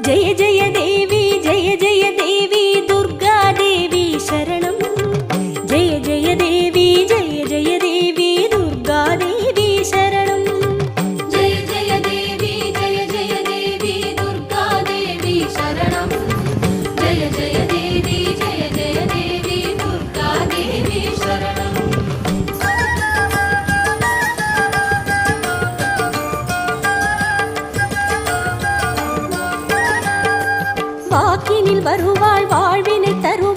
ஜெய ஜெய தேவி ஜெய ஜெய தேவி துர்கா தேவி சரணம். ஜெய ஜெய தேவி ஜெய ஜெய தேவி துர்கா தேவி சரணம். ஜெய ஜெய தேவி ஜெய ஜெய தேவி துர்கா தேவி சரணம். ஜெய ஜெய தேவி ஜெய ஜெய தேவி துர்கா தேவி சரணம். வாக்கினில் வருவாள் வாழ்வினை தருவாள்